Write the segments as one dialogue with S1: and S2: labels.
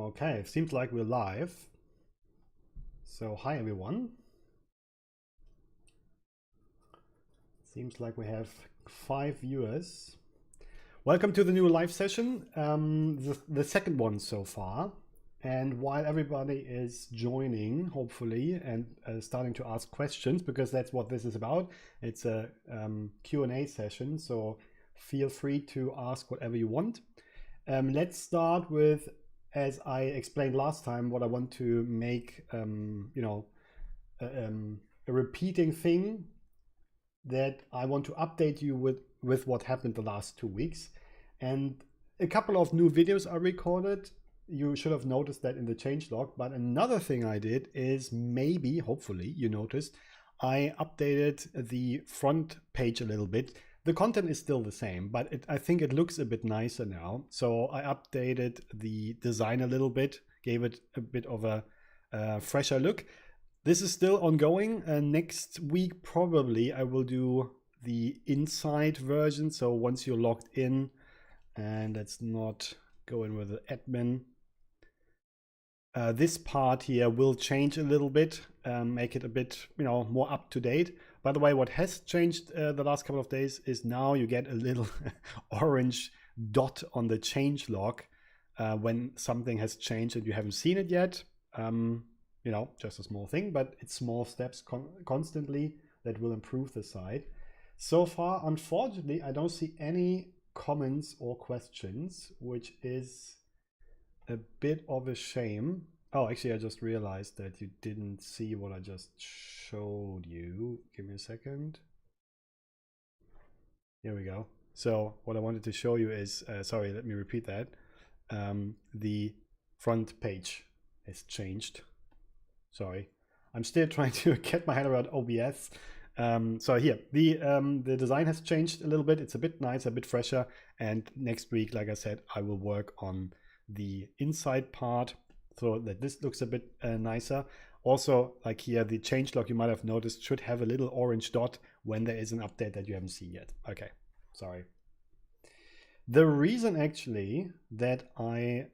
S1: Okay, it seems like we're live. So hi everyone. Seems like we have 5 viewers. Welcome to the new live session, the second one so far. And while everybody is joining, hopefully, and starting to ask questions, because that's what this is about, it's a Q&A session, so feel free to ask whatever you want. Let's start with, as I explained last time, what I want to make, a repeating thing that I want to update you with what happened the last 2 weeks. And a couple of new videos are recorded. You should have noticed that in the changelog. But another thing I did is maybe, hopefully, you noticed, I updated the front page a little bit. The content is still the same, but I think it looks a bit nicer now. So I updated the design a little bit, gave it a bit of a fresher look. This is still ongoing. Next week, probably, I will do the inside version. So once you're logged in, and let's not go in with the admin. This part here will change a little bit, make it a bit, more up to date. By the way, what has changed the last couple of days is now you get a little orange dot on the changelog when something has changed and you haven't seen it yet. Just a small thing, but it's small steps constantly that will improve the site. So far, unfortunately, I don't see any comments or questions, which is a bit of a shame. Oh, actually, I just realized that you didn't see what I just showed you. Give me a second. Here we go. So what I wanted to show you is, sorry, let me repeat that. The front page has changed. Sorry, I'm still trying to get my head around OBS. So here, the design has changed a little bit. It's a bit nicer, a bit fresher. And next week, like I said, I will work on the inside part so that this looks a bit nicer. Also, like here, the changelog you might have noticed should have a little orange dot when there is an update that you haven't seen yet. Okay, sorry. The reason actually that I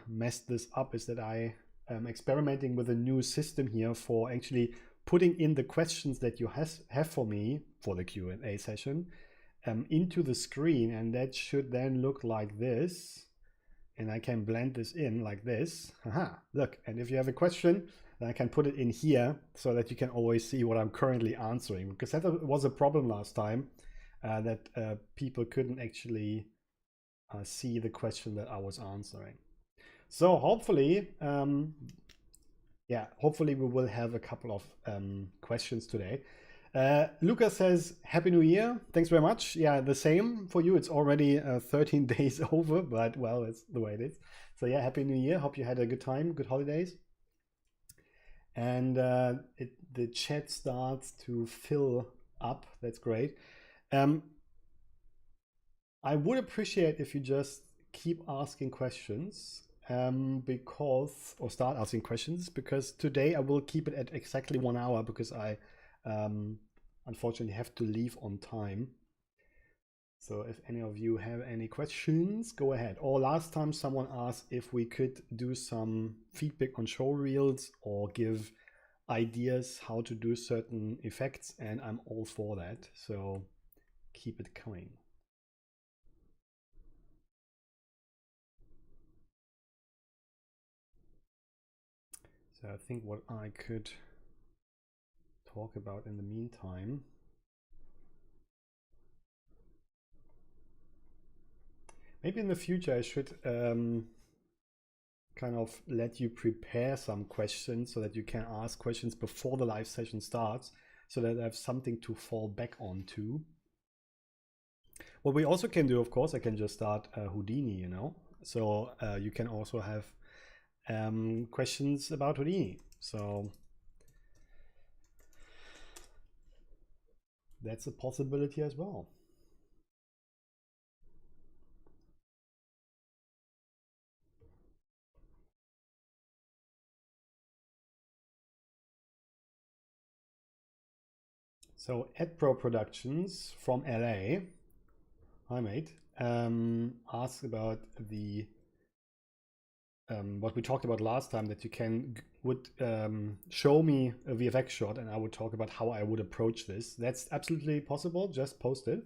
S1: messed this up is that I am experimenting with a new system here for actually putting in the questions that you have for me for the Q&A session into the screen, and that should then look like this. And I can blend this in like this. Haha, look, and if you have a question, then I can put it in here so that you can always see what I'm currently answering, because that was a problem last time that people couldn't actually see the question that I was answering. So hopefully, hopefully we will have a couple of questions today. Luca says, Happy New Year. Thanks very much. Yeah, the same for you. It's already 13 days over, but well, it's the way it is. So yeah, Happy New Year. Hope you had a good time, good holidays. And the chat starts to fill up. That's great. I would appreciate if you just keep asking questions or start asking questions, because today I will keep it at exactly 1 hour because I unfortunately have to leave on time. So if any of you have any questions, go ahead. Or last time someone asked if we could do some feedback on show reels or give ideas how to do certain effects, and I'm all for that. So keep it coming. So I think what I could talk about in the meantime, maybe in the future I should kind of let you prepare some questions so that you can ask questions before the live session starts, so that I have something to fall back onto. What we also can do, of course, I can just start Houdini, so you can also have questions about Houdini. So that's a possibility as well. So AdPro Productions from LA, hi mate, asked about the what we talked about last time, that you would show me a VFX shot and I would talk about how I would approach this. That's absolutely possible. Just post it.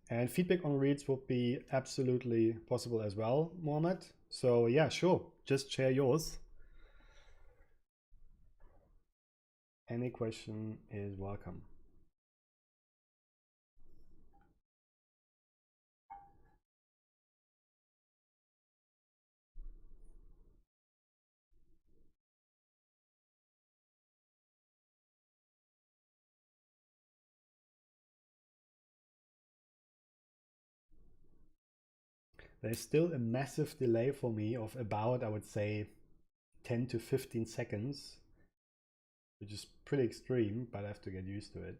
S1: And feedback on reads would be absolutely possible as well, Mohammed. So yeah, sure. Just share yours. Any question is welcome. There's still a massive delay for me of about, I would say, 10 to 15 seconds, which is pretty extreme, but I have to get used to it.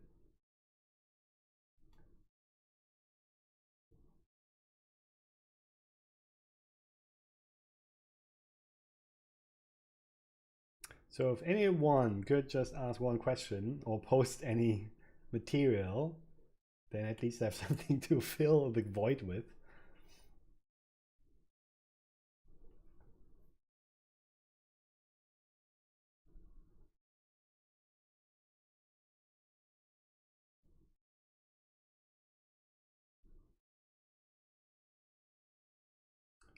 S1: So if anyone could just ask one question or post any material, then at least I have something to fill the void with.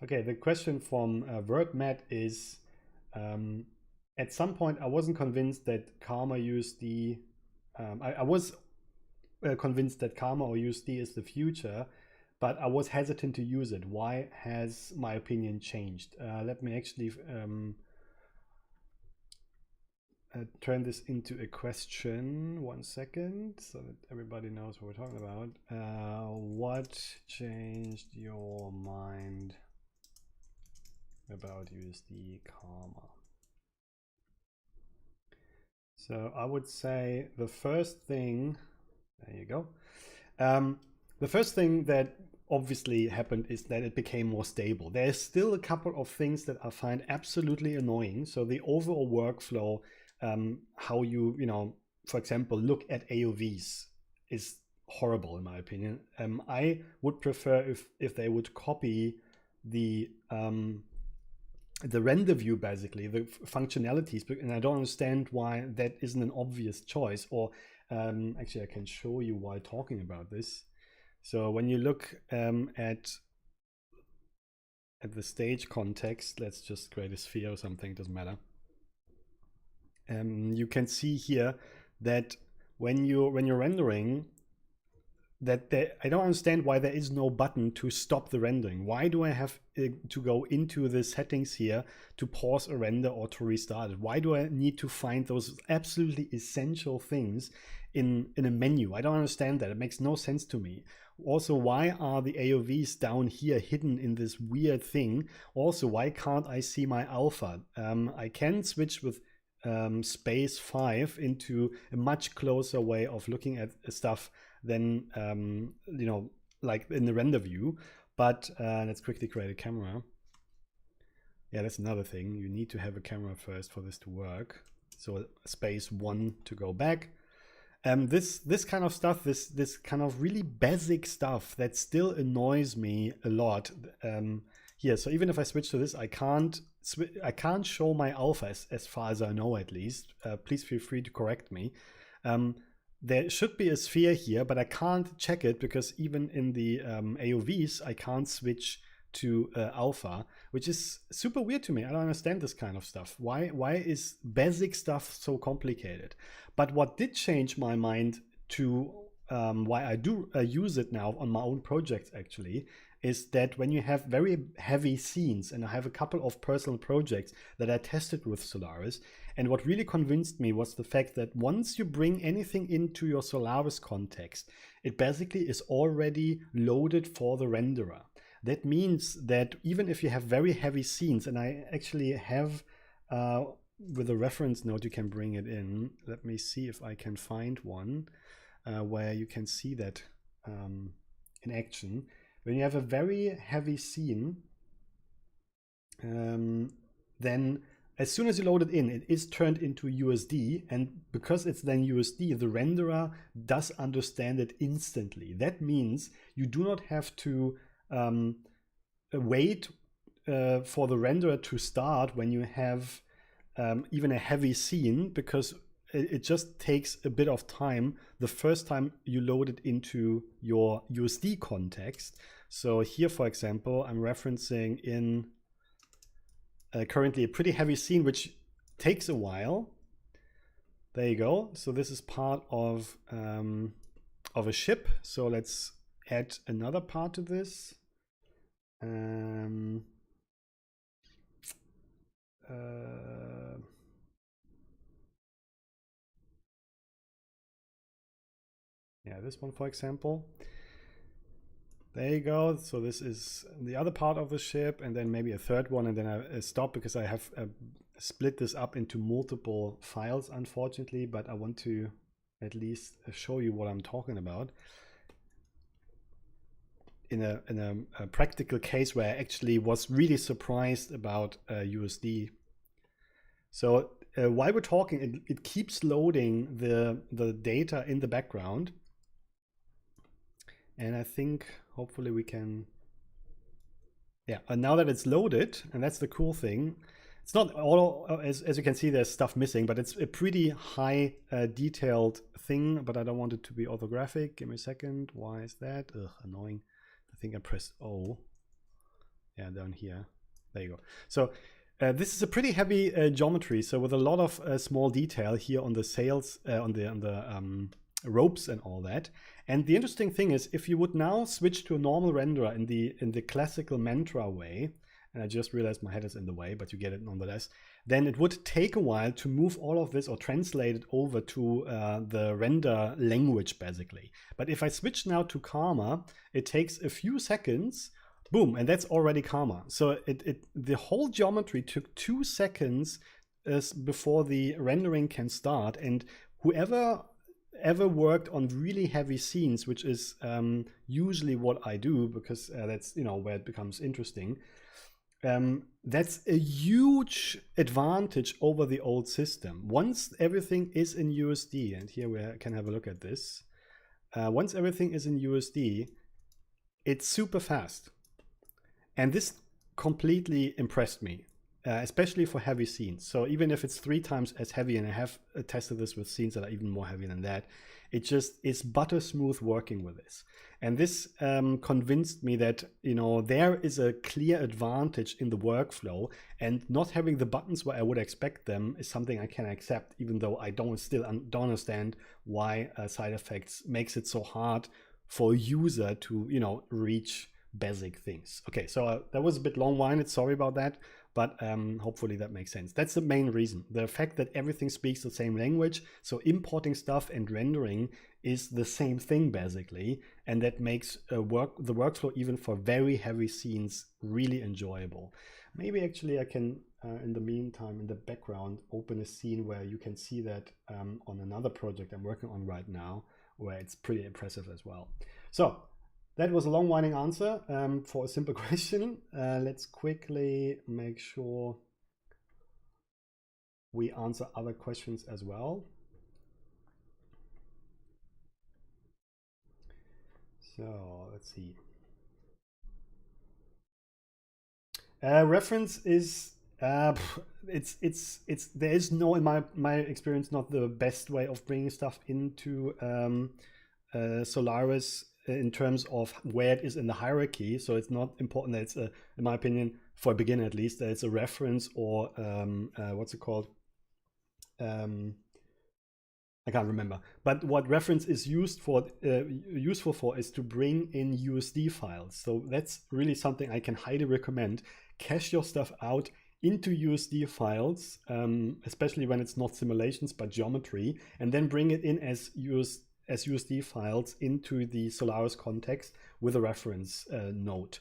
S1: Okay, the question from WordMat is, at some point I wasn't convinced that Karma USD, I was convinced that Karma or USD is the future, but I was hesitant to use it. Why has my opinion changed? Let me actually turn this into a question. 1 second, so that everybody knows what we're talking about. What changed your mind about USD Karma? So I would say the first thing, there you go. The first thing that obviously happened is that it became more stable. There's still a couple of things that I find absolutely annoying. So the overall workflow, how you for example, look at AOVs is horrible in my opinion. I would prefer if they would copy the render view, basically the functionalities, and I don't understand why that isn't an obvious choice. Or actually I can show you while talking about this. So when you look at the stage context, let's just create a sphere or something, doesn't matter. You can see here that when you're rendering, that I don't understand why there is no button to stop the rendering. Why do I have to go into the settings here to pause a render or to restart it? Why do I need to find those absolutely essential things in a menu? I don't understand that. It makes no sense to me. Also, why are the AOVs down here hidden in this weird thing? Also, why can't I see my alpha? I can switch with space 5 into a much closer way of looking at stuff than like in the render view. But let's quickly create a camera. Yeah, that's another thing. You need to have a camera first for this to work. So space 1 to go back. This kind of stuff, this kind of really basic stuff that still annoys me a lot. Here, so even if I switch to this, I can't show my alpha as far as I know, at least. Please feel free to correct me. There should be a sphere here, but I can't check it because even in the AOVs, I can't switch to alpha, which is super weird to me. I don't understand this kind of stuff. Why is basic stuff so complicated? But what did change my mind to why I do use it now on my own projects actually is that when you have very heavy scenes, and I have a couple of personal projects that I tested with Solaris, and what really convinced me was the fact that once you bring anything into your Solaris context, it basically is already loaded for the renderer. That means that even if you have very heavy scenes, and I actually have with a reference node, you can bring it in. Let me see if I can find one where you can see that in action. When you have a very heavy scene, then as soon as you load it in, it is turned into USD, and because it's then USD, the renderer does understand it instantly. That means you do not have to wait for the renderer to start when you have even a heavy scene, because it just takes a bit of time the first time you load it into your USD context. So here, for example, I'm referencing in currently a pretty heavy scene, which takes a while. There you go. So this is part of a ship. So let's add another part to this. Yeah, this one, for example. There you go. So this is the other part of the ship, and then maybe a third one, and then I stop because I have split this up into multiple files, unfortunately, but I want to at least show you what I'm talking about in a practical case where I actually was really surprised about USD. So while we're talking, it keeps loading the data in the background. And I think hopefully we can, yeah, and now that it's loaded, and that's the cool thing, it's not all, as you can see, there's stuff missing, but it's a pretty high detailed thing, but I don't want it to be orthographic. Give me a second. Why is that? Ugh, annoying. I think I pressed O. Yeah, down here. There you go. So this is a pretty heavy geometry. So with a lot of small detail here on the sails, on the ropes and all that. And the interesting thing is, if you would now switch to a normal renderer in the classical Mantra way, and I just realized my head is in the way, but you get it nonetheless, then it would take a while to move all of this or translate it over to the render language, basically. But if I switch now to Karma, it takes a few seconds, boom, and that's already Karma. So the whole geometry took 2 seconds before the rendering can start, and whoever ever worked on really heavy scenes, which is usually what I do, because that's, you know, where it becomes interesting. That's a huge advantage over the old system. Once everything is in USD, and here we can have a look at this. Once everything is in USD, it's super fast. And this completely impressed me, especially for heavy scenes. So even if it's 3 times as heavy, and I have tested this with scenes that are even more heavy than that, it just is butter smooth working with this. And this convinced me that, you know, there is a clear advantage in the workflow, and not having the buttons where I would expect them is something I can accept, even though I still don't understand why side effects makes it so hard for a user to, you know, reach basic things. Okay, so that was a bit long-winded, sorry about that, but hopefully that makes sense. That's the main reason. The fact that everything speaks the same language, so importing stuff and rendering is the same thing basically, and that makes the workflow even for very heavy scenes really enjoyable. Maybe actually I can, in the meantime, in the background, open a scene where you can see that on another project I'm working on right now, where it's pretty impressive as well. So that was a long winding answer for a simple question. Let's quickly make sure we answer other questions as well. So let's see. Reference is there is no, in my experience, not the best way of bringing stuff into Solaris in terms of where it is in the hierarchy. So it's not important that it's in my opinion, for a beginner at least, that it's a reference or what's it called? I can't remember. But what reference is useful for is to bring in USD files. So that's really something I can highly recommend. Cache your stuff out into USD files, especially when it's not simulations but geometry, and then bring it in as USD files into the Solaris context with a reference node.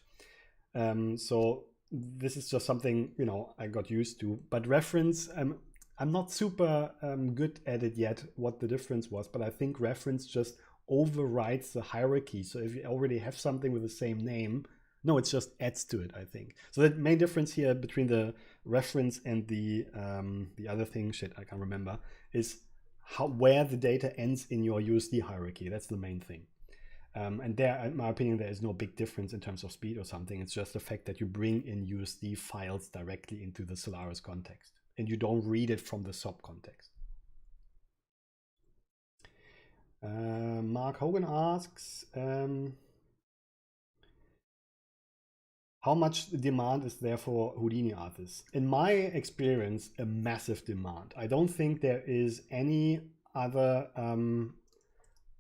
S1: So this is just something, you know, I got used to. But reference, I'm not super good at it yet, what the difference was, but I think reference just overrides the hierarchy. So if you already have something with the same name, no, it just adds to it, I think. So the main difference here between the reference and the other thing, shit, I can't remember, is where the data ends in your USD hierarchy. That's the main thing. And there, in my opinion, there is no big difference in terms of speed or something. It's just the fact that you bring in USD files directly into the Solaris context and you don't read it from the SOP context. Mark Hogan asks, how much demand is there for Houdini artists? In my experience, a massive demand. I don't think there is any other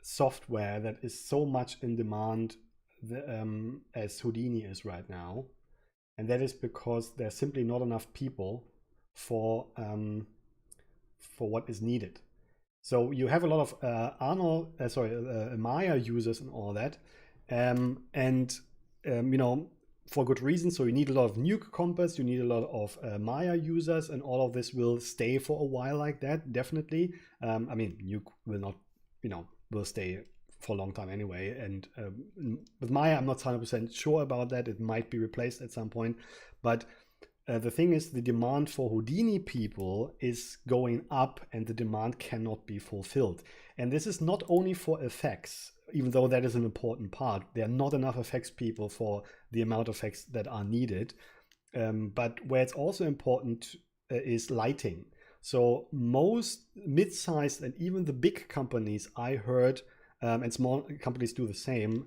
S1: software that is so much in demand as Houdini is right now. And that is because there's simply not enough people for what is needed. So you have a lot of Maya users and all that. You know, for good reason. So you need a lot of Nuke Compass, you need a lot of Maya users, and all of this will stay for a while like that, definitely. I mean, Nuke will not, you know, will stay for a long time anyway. And with Maya, I'm not 100% sure about that. It might be replaced at some point. But the thing is, the demand for Houdini people is going up and the demand cannot be fulfilled. And this is not only for effects, even though that is an important part. There are not enough effects people for the amount of effects that are needed. But where it's also important is lighting. So most mid-sized and even the big companies I heard, and small companies do the same,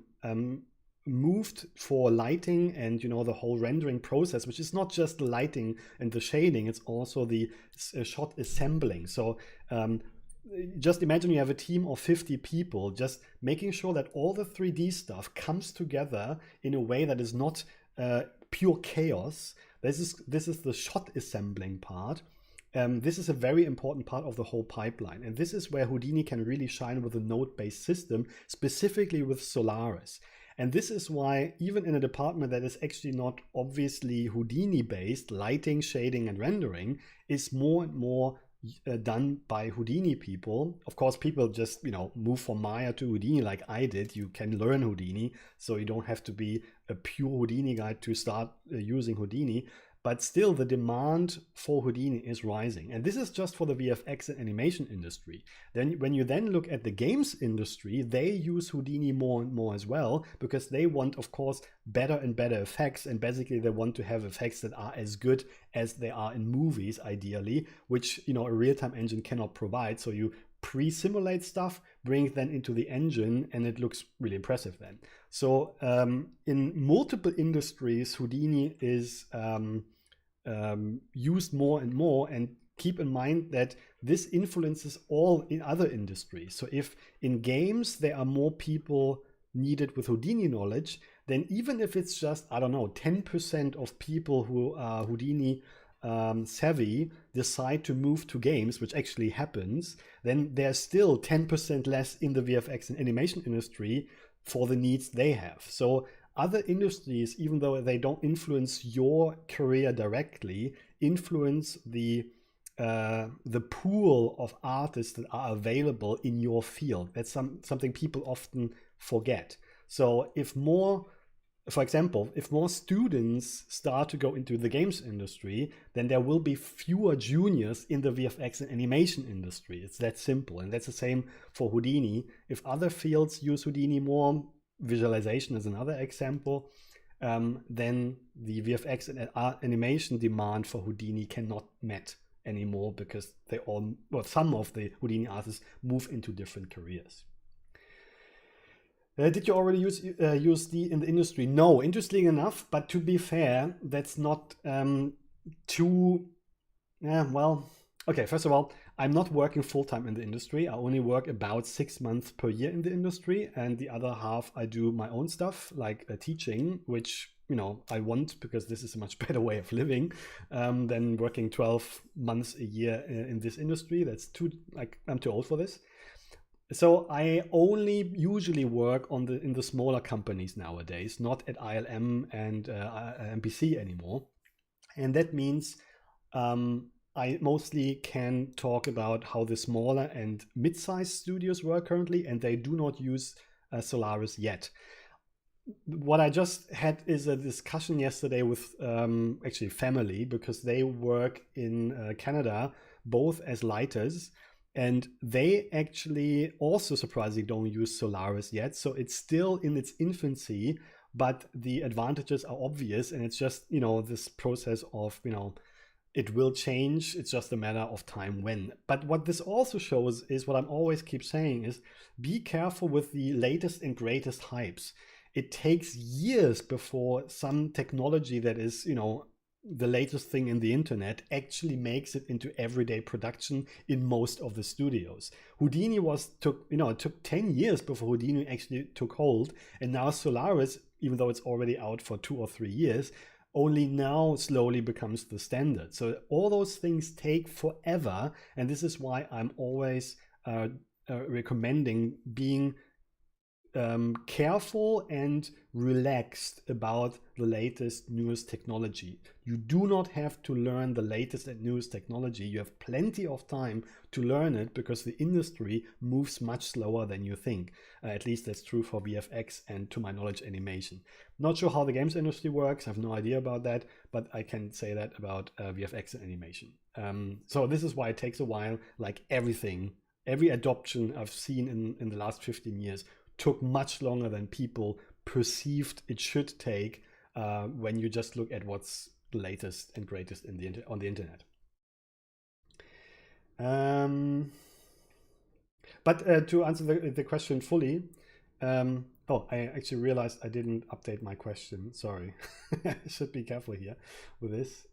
S1: moved for lighting and, you know, the whole rendering process, which is not just the lighting and the shading, it's also the shot assembling. So just imagine you have a team of 50 people just making sure that all the 3D stuff comes together in a way that is not pure chaos. This is the shot assembling part. This is a very important part of the whole pipeline. And this is where Houdini can really shine with a node-based system, specifically with Solaris. And this is why even in a department that is actually not obviously Houdini-based, lighting, shading, and rendering is more and more done by Houdini people. Of course, people just, you know, move from Maya to Houdini like I did. You can learn Houdini, so you don't have to be a pure Houdini guy to start using Houdini. But still, the demand for Houdini is rising. And this is just for the VFX and animation industry. Then when you then look at the games industry, they use Houdini more and more as well, because they want, of course, better and better effects. And basically, they want to have effects that are as good as they are in movies, ideally, which, you know, a real-time engine cannot provide. So you pre-simulate stuff, bring it then into the engine, and it looks really impressive then. So in multiple industries, Houdini is used more and more, and keep in mind that this influences all in other industries. So if in games there are more people needed with Houdini knowledge, then even if it's just, I don't know, 10% of people who are Houdini savvy decide to move to games, which actually happens, then there's still 10% less in the VFX and animation industry for the needs they have. So other industries, even though they don't influence your career directly, influence the pool of artists that are available in your field. That's something people often forget. So if more, for example, if more students start to go into the games industry, then there will be fewer juniors in the VFX and animation industry. It's that simple. And that's the same for Houdini. If other fields use Houdini more, visualization is another example, then the VFX and animation demand for Houdini cannot met anymore, because they all, well, some of the Houdini artists move into different careers. Did you already use USD in the industry? No, interesting enough, but to be fair, that's not too, well, okay, first of all, I'm not working full-time in the industry. I only work about 6 months per year in the industry, and the other half I do my own stuff, like teaching, which, you know, I want, because this is a much better way of living than working 12 months a year in this industry. That's too, like, I'm too old for this. So I only usually work in the smaller companies nowadays, not at ILM and MPC anymore. And that means I mostly can talk about how the smaller and mid-sized studios work currently, and they do not use Solaris yet. What I just had is a discussion yesterday with actually family, because they work in Canada both as lighters, And they actually also surprisingly don't use Solaris yet. So it's still in its infancy, but the advantages are obvious. And it's just, this process of, it will change. It's just a matter of time when. But what this also shows is what I'm always keep saying is be careful with the latest and greatest hypes. It takes years before some technology that is, the latest thing in the internet actually makes it into everyday production in most of the studios. Houdini it took 10 years before Houdini actually took hold, and now Solaris, even though it's already out for 2 or 3 years, only now slowly becomes the standard. So all those things take forever, and this is why I'm always recommending being careful and relaxed about the latest, newest technology. You do not have to learn the latest and newest technology. You have plenty of time to learn it because the industry moves much slower than you think. At least that's true for VFX and, to my knowledge, animation. Not sure how the games industry works. I have no idea about that, but I can say that about VFX and animation. So this is why it takes a while. Like everything, every adoption I've seen in the last 15 years took much longer than people perceived it should take when you just look at what's the latest and greatest on the internet. But to answer the question fully, oh, I actually realized I didn't update my question. Sorry. I should be careful here with this.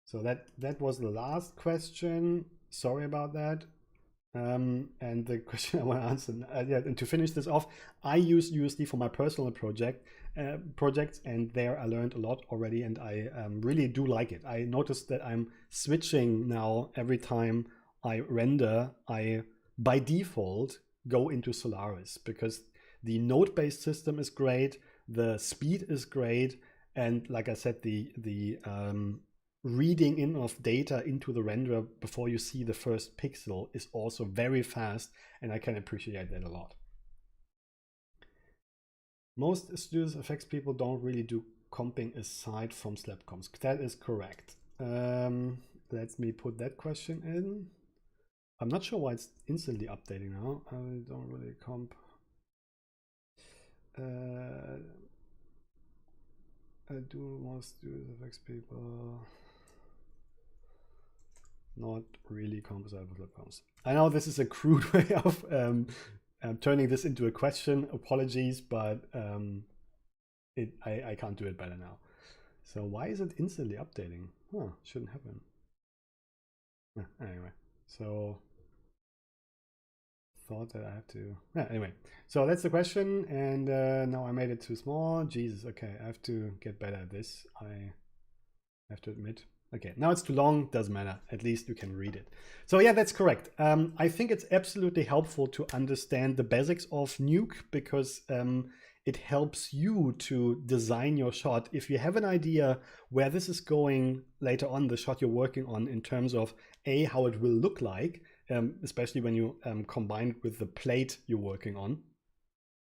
S1: So that was the last question. Sorry about that. And the question I want to answer, and to finish this off, I use USD for my personal projects, and there I learned a lot already, and I really do like it. I noticed that I'm switching now every time I render. I by default go into Solaris because the node-based system is great, the speed is great, and like I said, the reading in of data into the renderer before you see the first pixel is also very fast, and I can appreciate that a lot. Most studios effects people don't really do comping aside from slap comps. That is correct. Let me put that question in. I'm not sure why it's instantly updating now. I don't really comp. I do most studios effects people. Not really composite with comps. I know this is a crude way of turning this into a question. Apologies, but I can't do it better now. So why is it instantly updating? Huh, shouldn't happen. Anyway, so thought that I have to. Anyway, so that's the question, and now I made it too small. Jesus, okay, I have to get better at this. I have to admit. Okay, now it's too long, doesn't matter. At least you can read it. So yeah, that's correct. I think it's absolutely helpful to understand the basics of Nuke because it helps you to design your shot. If you have an idea where this is going later on, the shot you're working on in terms of how it will look like, especially when you combine it with the plate you're working on,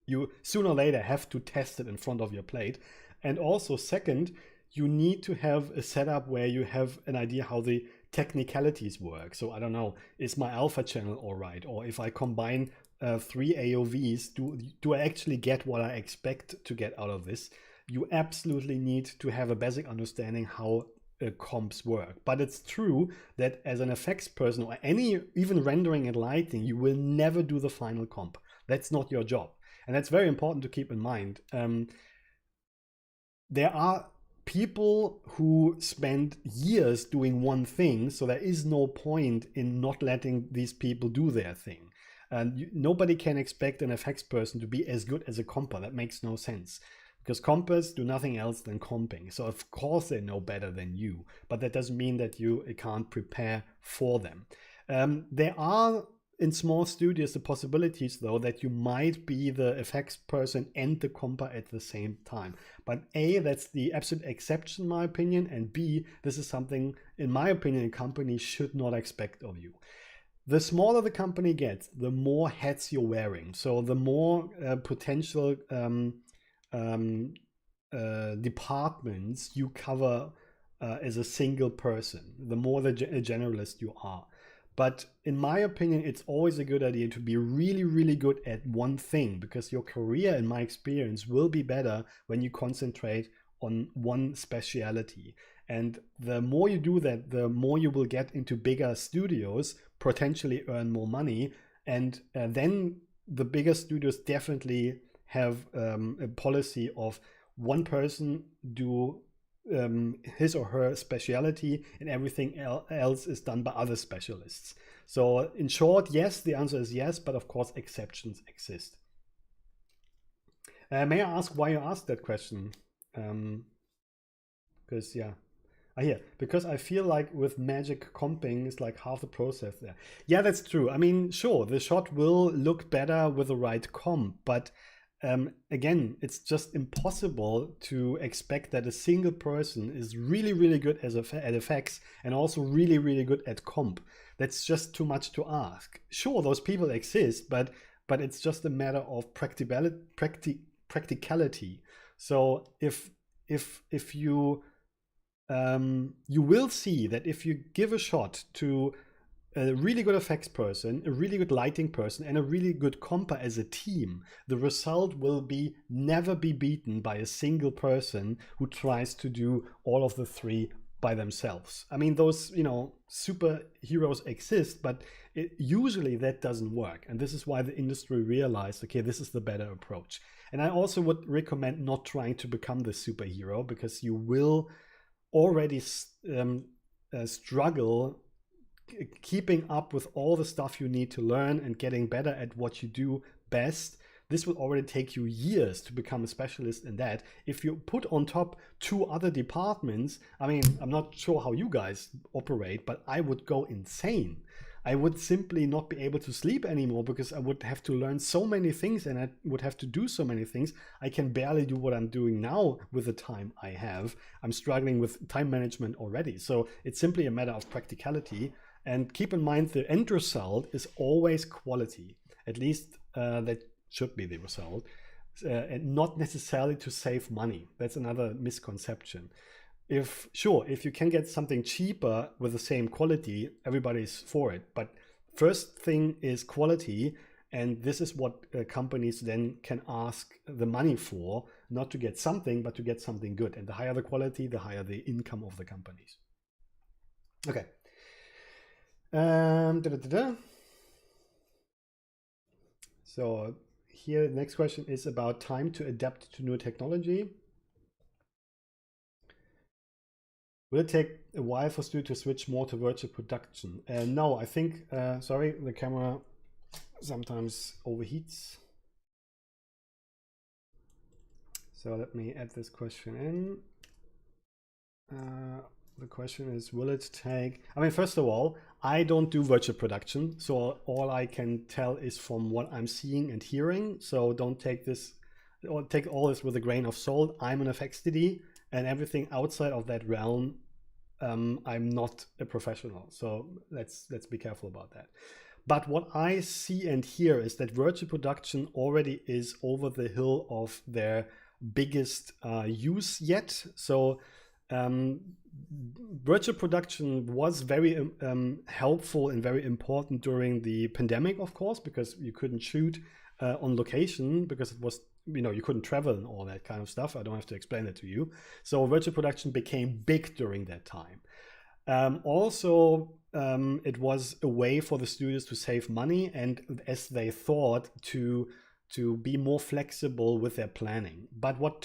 S1: you sooner or later have to test it in front of your plate. And also second, you need to have a setup where you have an idea how the technicalities work. So I don't know, is my alpha channel all right? Or if I combine 3 AOVs, do I actually get what I expect to get out of this? You absolutely need to have a basic understanding how comps work. But it's true that as an effects person or even rendering and lighting, you will never do the final comp. That's not your job. And that's very important to keep in mind. There are people who spend years doing one thing, so there is no point in not letting these people do their thing. And nobody can expect an effects person to be as good as a comper. That makes no sense. Because compers do nothing else than comping. So of course they know better than you. But that doesn't mean that you can't prepare for them. There are in small studios the possibilities though that you might be the effects person and the comper at the same time. But A, that's the absolute exception in my opinion, and B, this is something in my opinion a company should not expect of you. The smaller the company gets, the more hats you're wearing. So the more potential departments you cover as a single person, the more a generalist you are. But in my opinion, it's always a good idea to be really, really good at one thing, because your career, in my experience, will be better when you concentrate on one speciality. And the more you do that, the more you will get into bigger studios, potentially earn more money. And then the bigger studios definitely have a policy of one person do his or her speciality, and everything else is done by other specialists. So in short, yes, the answer is yes, but of course exceptions exist. May I ask why you asked that question? Because because I feel like with magic comping is like half the process there. Yeah, that's true. I mean, sure, the shot will look better with the right comp, but again, it's just impossible to expect that a single person is really, really good at effects and also really, really good at comp. That's just too much to ask. Sure, those people exist, but it's just a matter of practicality. So if you you will see that if you give a shot to a really good effects person, a really good lighting person, and a really good compa as a team, the result will be never be beaten by a single person who tries to do all of the three by themselves. I mean, those, you know, superheroes exist, but usually that doesn't work. And this is why the industry realized, okay, this is the better approach. And I also would recommend not trying to become the superhero, because you will already struggle keeping up with all the stuff you need to learn and getting better at what you do best. This will already take you years to become a specialist in that. If you put on top 2 other departments, I mean, I'm not sure how you guys operate, but I would go insane. I would simply not be able to sleep anymore, because I would have to learn so many things and I would have to do so many things. I can barely do what I'm doing now with the time I have. I'm struggling with time management already. So it's simply a matter of practicality. And keep in mind, the end result is always quality. At least that should be the result. And not necessarily to save money. That's another misconception. If you can get something cheaper with the same quality, everybody's for it. But first thing is quality, and this is what companies then can ask the money for, not to get something, but to get something good. And the higher the quality, the higher the income of the companies. Okay. So here, the next question is about time to adapt to new technology. Will it take a while for studio to switch more to virtual production? No, I think, sorry, the camera sometimes overheats. So let me add this question in. The question is, will it take, I mean, first of all, I don't do virtual production, so all I can tell is from what I'm seeing and hearing. So don't take this, or take all this with a grain of salt. I'm an FXDD, and everything outside of that realm, I'm not a professional. So let's be careful about that. But what I see and hear is that virtual production already is over the hill of their biggest use yet. So virtual production was very helpful and very important during the pandemic, of course, because you couldn't shoot on location, because it was, you know, you couldn't travel and all that kind of stuff. I don't have to explain that to you. So virtual production became big during that time. Also, it was a way for the studios to save money, and as they thought, to be more flexible with their planning. But what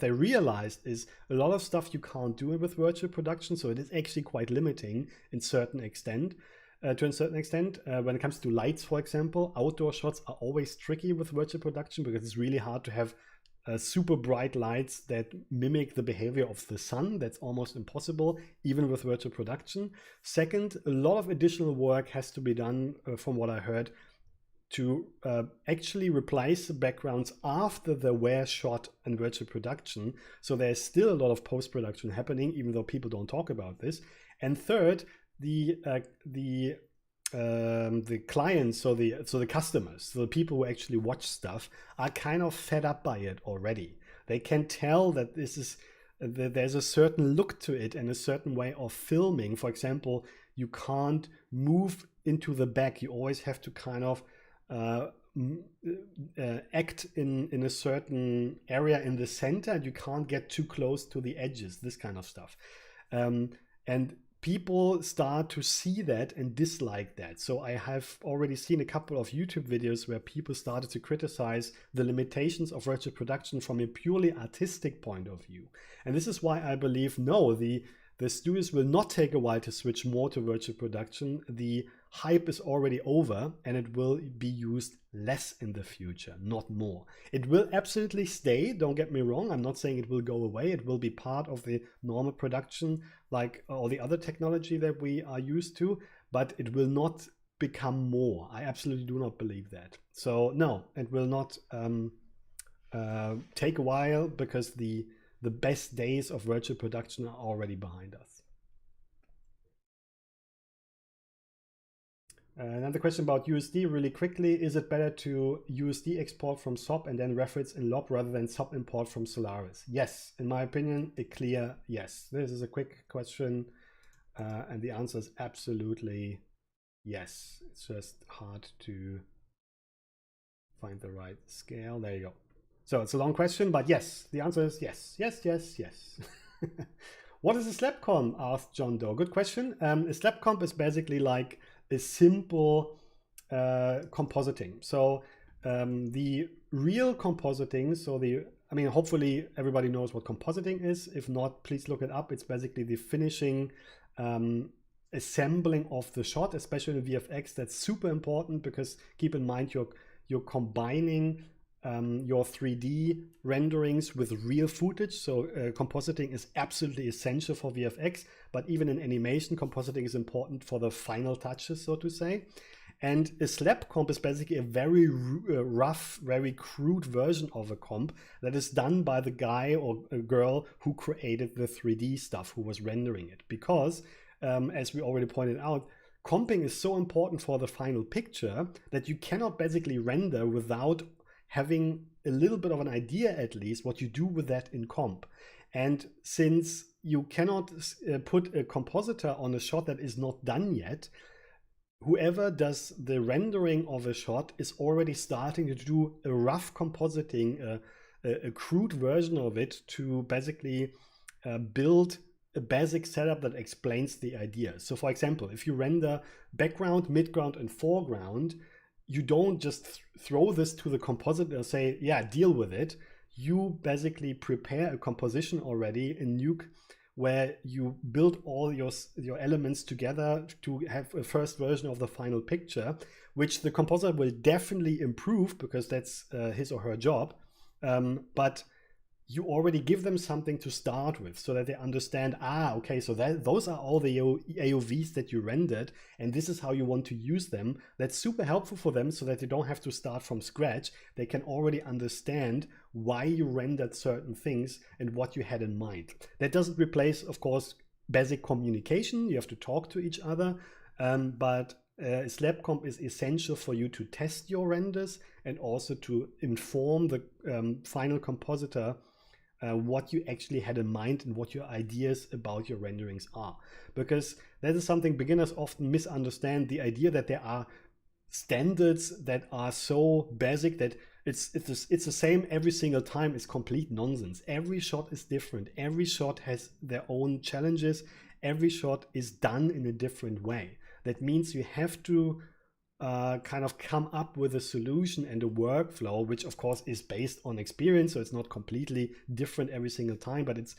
S1: they realized is a lot of stuff you can't do with virtual production. So it is actually quite limiting in certain extent. To a certain extent, when it comes to lights, for example, outdoor shots are always tricky with virtual production, because it's really hard to have super bright lights that mimic the behavior of the sun. That's almost impossible, even with virtual production. Second, a lot of additional work has to be done, from what I heard, to actually replace the backgrounds after the were shot in virtual production. So there's still a lot of post-production happening, even though people don't talk about this. And third, the clients, so the customers, so the people who actually watch stuff, are kind of fed up by it already. They can tell that this is there's a certain look to it and a certain way of filming. For example, you can't move into the back. You always have to kind of act in a certain area in the center. You can't get too close to the edges, this kind of stuff. And people start to see that and dislike that. So I have already seen a couple of YouTube videos where people started to criticize the limitations of virtual production from a purely artistic point of view. And this is why I believe, no, the studios will not take a while to switch more to virtual production. The hype is already over and it will be used less in the future, not more. It will absolutely stay, don't get me wrong. I'm not saying it will go away. It will be part of the normal production like all the other technology that we are used to, but it will not become more. I absolutely do not believe that. So no, it will not take a while, because the best days of virtual production are already behind us. Another question about USD really quickly. Is it better to USD export from SOP and then reference in LOB rather than SOP import from Solaris? Yes, in my opinion, a clear yes. This is a quick question and the answer is absolutely yes. It's just hard to find the right scale. There you go. So it's a long question, but yes, the answer is yes, yes, yes, yes. What is a slab comp? Asked John Doe. Good question. A slab comp is basically like a simple compositing. So the real compositing, so hopefully everybody knows what compositing is. If not, please look it up. It's basically the finishing assembling of the shot, especially in VFX. That's super important, because keep in mind you're combining your 3D renderings with real footage. So compositing is absolutely essential for VFX, but even in animation, compositing is important for the final touches, so to say. And a slab comp is basically a very rough, very crude version of a comp that is done by the guy or a girl who created the 3D stuff, who was rendering it. Because, as we already pointed out, comping is so important for the final picture that you cannot basically render without having a little bit of an idea, at least, what you do with that in comp. And since you cannot put a compositor on a shot that is not done yet, whoever does the rendering of a shot is already starting to do a rough compositing, a crude version of it, to basically build a basic setup that explains the idea. So for example, if you render background, midground, and foreground, you don't just throw this to the compositor and say, yeah, deal with it. You basically prepare a composition already in Nuke where you build all your elements together to have a first version of the final picture, which the compositor will definitely improve, because that's his or her job. But you already give them something to start with, so that they understand, okay, so those are all the AOVs that you rendered, and this is how you want to use them. That's super helpful for them, so that they don't have to start from scratch. They can already understand why you rendered certain things and what you had in mind. That doesn't replace, of course, basic communication. You have to talk to each other, but slab comp is essential for you to test your renders and also to inform the final compositor what you actually had in mind and what your ideas about your renderings are. Because that is something beginners often misunderstand, the idea that there are standards that are so basic that it's the same every single time is complete nonsense. Every shot is different. Every shot has their own challenges. Every shot is done in a different way. That means you have to kind of come up with a solution and a workflow, which of course is based on experience, so it's not completely different every single time, but it's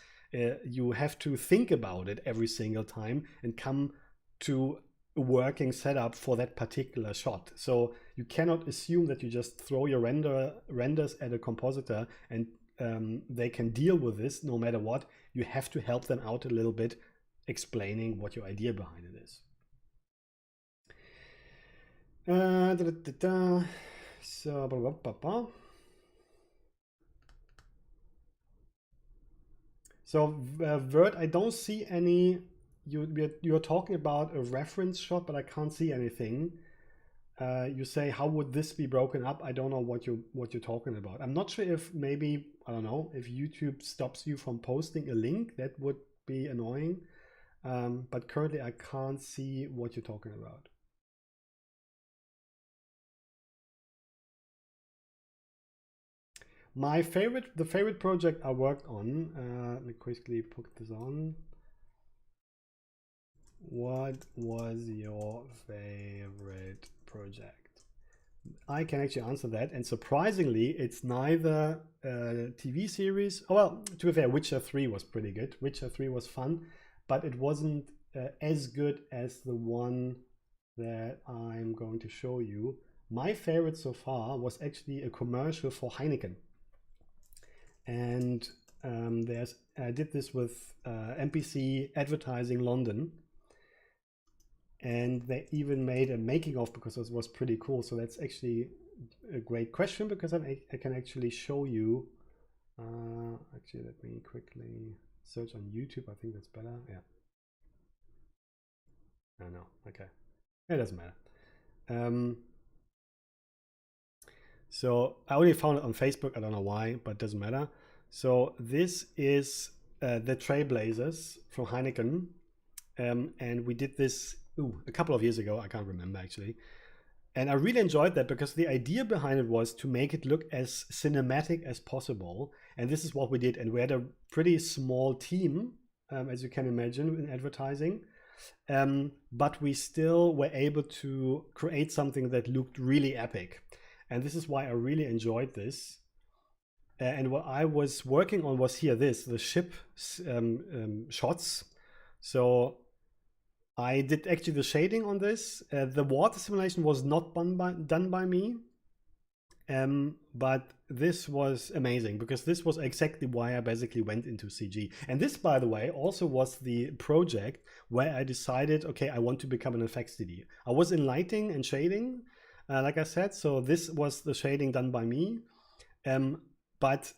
S1: you have to think about it every single time and come to a working setup for that particular shot. So you cannot assume that you just throw your renders at a compositor and they can deal with this no matter what. You have to help them out a little bit, explaining what your idea behind it is. So Vert, I don't see any. You're talking about a reference shot, but I can't see anything. You say, how would this be broken up? I don't know what you're talking about. I'm not sure if maybe I don't know, if YouTube stops you from posting a link, that would be annoying. But currently I can't see what you're talking about. The favorite project I worked on, let me quickly put this on. What was your favorite project? I can actually answer that, and surprisingly, it's neither a TV series. Oh, well, to be fair, Witcher 3 was pretty good. Witcher 3 was fun, but it wasn't as good as the one that I'm going to show you. My favorite so far was actually a commercial for Heineken. And I did this with NPC Advertising London, and they even made a making of because it was pretty cool. So that's actually a great question, because I can actually show you. Actually, let me quickly search on YouTube. I think that's better. Yeah. I know. Okay. It doesn't matter. So I only found it on Facebook. I don't know why, but it doesn't matter. So this is the Trailblazers from Heineken. And we did this a couple of years ago. I can't remember actually. And I really enjoyed that because the idea behind it was to make it look as cinematic as possible. And this is what we did. And we had a pretty small team, as you can imagine, in advertising. But we still were able to create something that looked really epic. And this is why I really enjoyed this. And what I was working on was the ship shots. So I did actually the shading on this. The water simulation was not done by me. But this was amazing because this was exactly why I basically went into CG. And this, by the way, also was the project where I decided, okay, I want to become an effects DD. I was in lighting and shading, like I said, so this was the shading done by me. But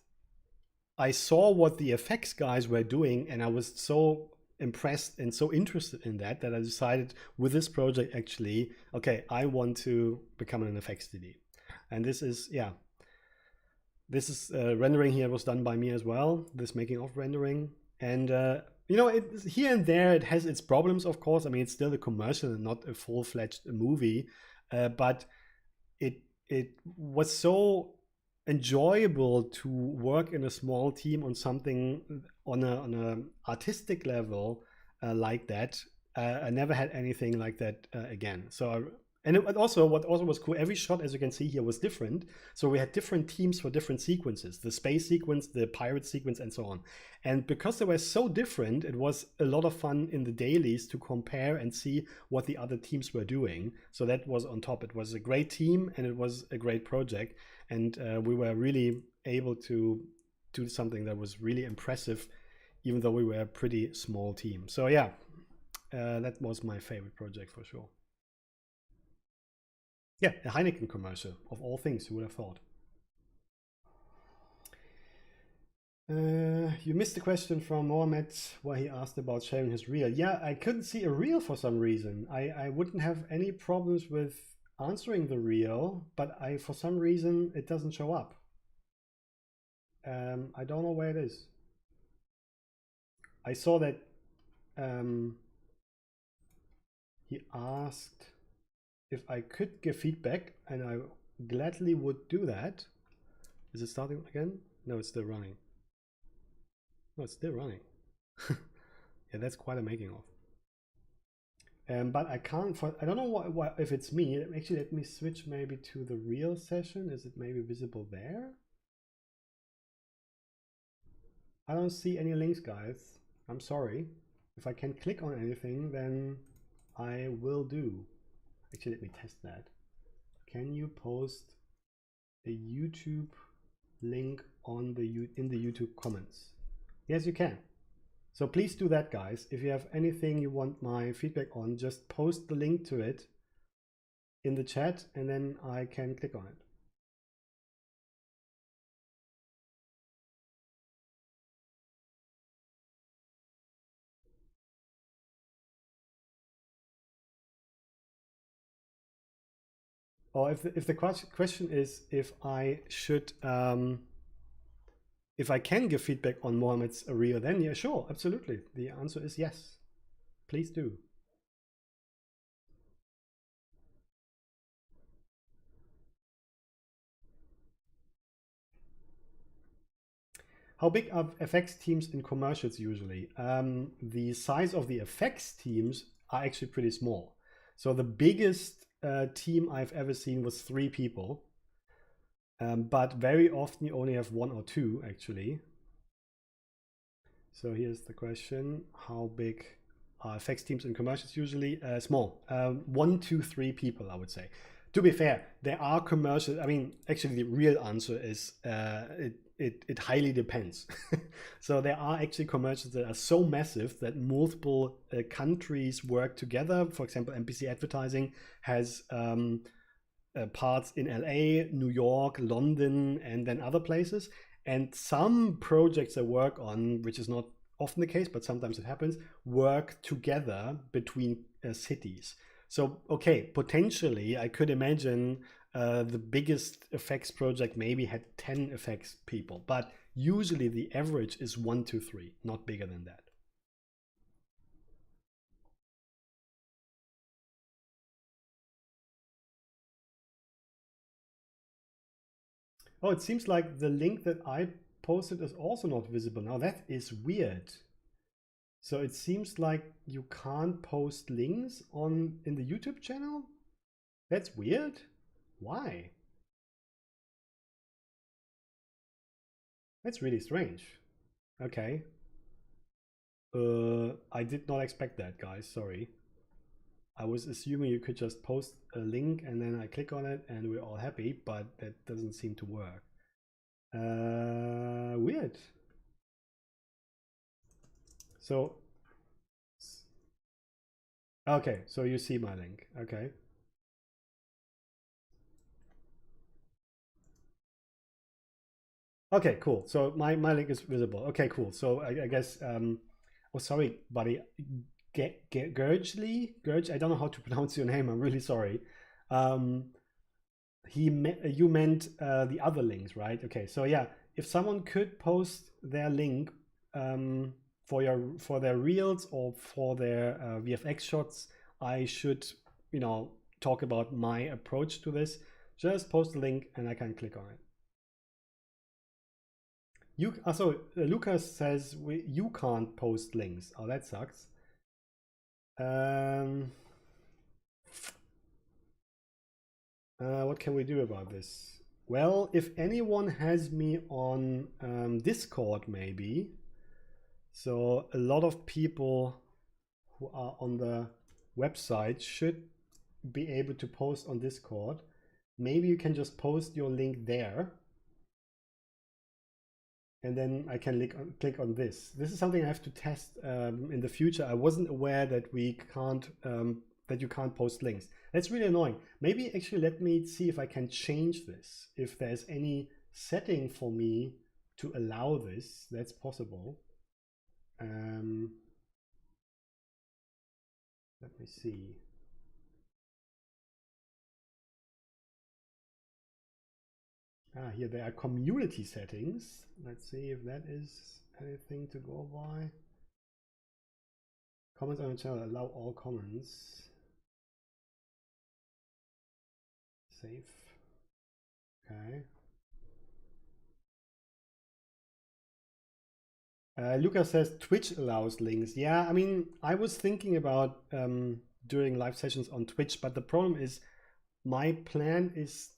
S1: I saw what the effects guys were doing, and I was so impressed and so interested in that I decided with this project, actually, okay, I want to become an effects DD. And this is, yeah, this is rendering here was done by me as well, this making of rendering. And you know, here and there it has its problems, of course. I mean, it's still a commercial and not a full-fledged movie, but it was so enjoyable to work in a small team on something on a artistic level like that. I never had anything like that again. So and what also was cool, every shot, as you can see here, was different. So we had different teams for different sequences, the space sequence, the pirate sequence, and so on. And because they were so different, it was a lot of fun in the dailies to compare and see what the other teams were doing. So that was on top. It was a great team and it was a great project. And we were really able to do something that was really impressive, even though we were a pretty small team. So yeah, that was my favorite project for sure. Yeah, a Heineken commercial, of all things, who would have thought? You missed the question from Mohammed where he asked about sharing his reel. Yeah, I couldn't see a reel for some reason. I wouldn't have any problems with answering the reel, but for some reason it doesn't show up. I don't know where it is. I saw that he asked if I could give feedback, and I gladly would do that. Is it starting again? No, it's still running. No, it's still running. Yeah, that's quite a making of. But I can't. I don't know if it's me. Actually, let me switch maybe to the real session. Is it maybe visible there? I don't see any links, guys. I'm sorry. If I can click on anything, then I will do. Actually, let me test that. Can you post a YouTube link on in the YouTube comments? Yes, you can. So please do that, guys. If you have anything you want my feedback on, just post the link to it in the chat and then I can click on it. Or if the question is if I should if I can give feedback on Mohammed's reel, then yeah, sure, absolutely. The answer is yes. Please do. How big are effects teams in commercials usually? The size of the effects teams are actually pretty small. So the biggest team I've ever seen was 3 people. But very often you only have 1 or 2 actually. So here's the question: how big are effects teams in commercials usually? Small, 1 to 3 people, I would say. To be fair, there are commercials. I mean, actually, the real answer is it highly depends. So there are actually commercials that are so massive that multiple countries work together. For example, NBC Advertising has parts in LA, New York, London, and then other places. And some projects I work on, which is not often the case, but sometimes it happens, work together between cities. So, okay, potentially I could imagine the biggest effects project maybe had 10 effects people, but usually the average is 1 to 3, not bigger than that. Oh, it seems like the link that I posted is also not visible now. That is weird. So it seems like you can't post links on in the YouTube channel? That's weird. Why? That's really strange. Okay. I did not expect that, guys. Sorry. I was assuming you could just post a link and then I click on it and we're all happy, but that doesn't seem to work. Weird. So, okay, so you see my link. Okay. Okay, cool. So my link is visible. Okay, cool. So I guess oh sorry, buddy. Gergely, I don't know how to pronounce your name. I'm really sorry. Um, you meant the other links, right? Okay, so yeah, if someone could post their link for their reels or for their VFX shots, I should talk about my approach to this. Just post the link and I can click on it. Lucas says you can't post links. Oh, that sucks. Um, what can we do about this? Well, if anyone has me on Discord, maybe. So a lot of people who are on the website should be able to post on Discord. Maybe you can just post your link there. And then I can click on this. This is something I have to test in the future. I wasn't aware that we can't that you can't post links. That's really annoying. Maybe actually let me see if I can change this. If there's any setting for me to allow this, that's possible. Let me see. Here there are community settings. Let's see if that is anything to go by. Comments on the channel, allow all comments. Save. Okay. Lucas says Twitch allows links. Yeah, I mean, I was thinking about doing live sessions on Twitch, but the problem is my plan is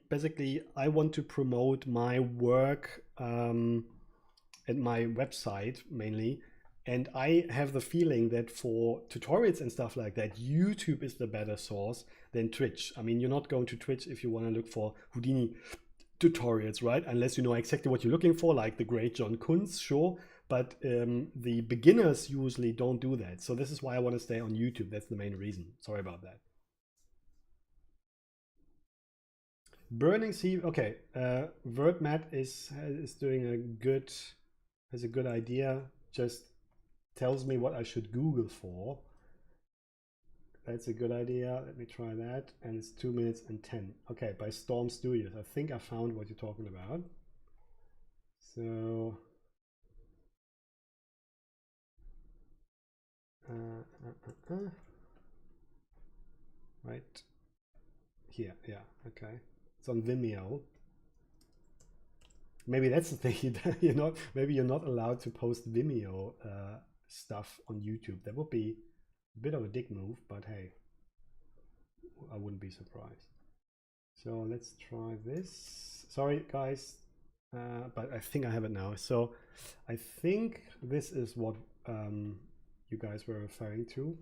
S1: basically I want to promote my work at my website mainly, and I have the feeling that for tutorials and stuff like that, YouTube is the better source than Twitch. I mean, you're not going to Twitch if you want to look for Houdini tutorials, right? Unless you know exactly what you're looking for, like the great John Kunz, sure. But the beginners usually don't do that. So this is why I want to stay on YouTube. That's the main reason. Sorry about that. Burning Sea. Okay, WordMat is doing has a good idea. Just tells me what I should Google for. That's a good idea. Let me try that. And it's 2 minutes and 10. Okay, by Storm Studios. I think I found what you're talking about. So right here, yeah, okay. It's on Vimeo. Maybe that's the thing. Maybe you're not allowed to post Vimeo stuff on YouTube. That would be a bit of a dick move, but hey, I wouldn't be surprised. So let's try this. Sorry, guys, but I think I have it now. So I think this is what you guys were referring to.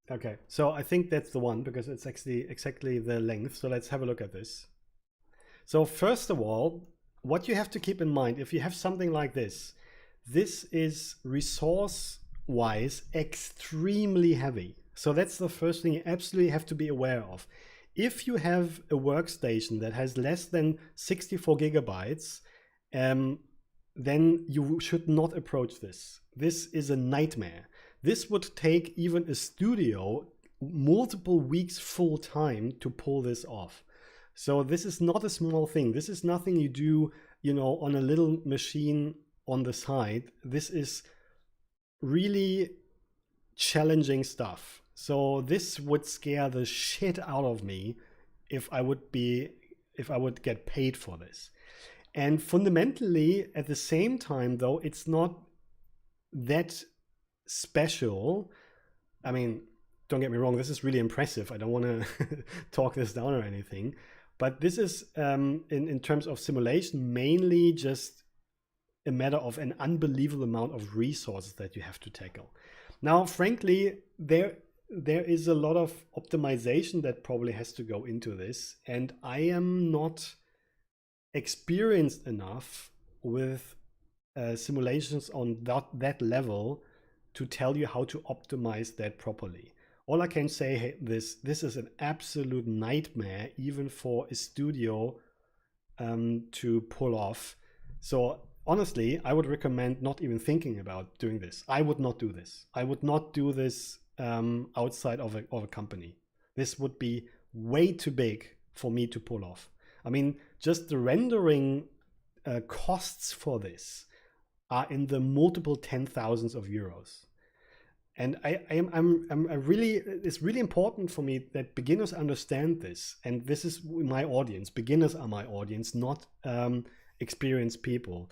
S1: Okay, so I think that's the one because it's actually exactly the length. So let's have a look at this. So first of all, what you have to keep in mind, if you have something like this, this is resource-wise extremely heavy. So that's the first thing you absolutely have to be aware of. If you have a workstation that has less than 64 gigabytes, then you should not approach this. This is a nightmare. This would take even a studio multiple weeks full time to pull this off. So this is not a small thing. This is nothing you do, on a little machine on the side. This is really challenging stuff. So this would scare the shit out of me if I would get paid for this. And fundamentally, at the same time, though, it's not that special. I mean, don't get me wrong, this is really impressive. I don't want to talk this down or anything. But this is, in terms of simulation, mainly just a matter of an unbelievable amount of resources that you have to tackle. Now, frankly, there is a lot of optimization that probably has to go into this. And I am not experienced enough with simulations on that level to tell you how to optimize that properly. All I can say is this is an absolute nightmare, even for a studio to pull off. So honestly, I would recommend not even thinking about doing this. I would not do this. I would not do this outside of a company. This would be way too big for me to pull off. I mean, just the rendering costs for this are in the multiple 10,000s of euros. And it's really important for me that beginners understand this. And this is my audience. Beginners are my audience, not experienced people.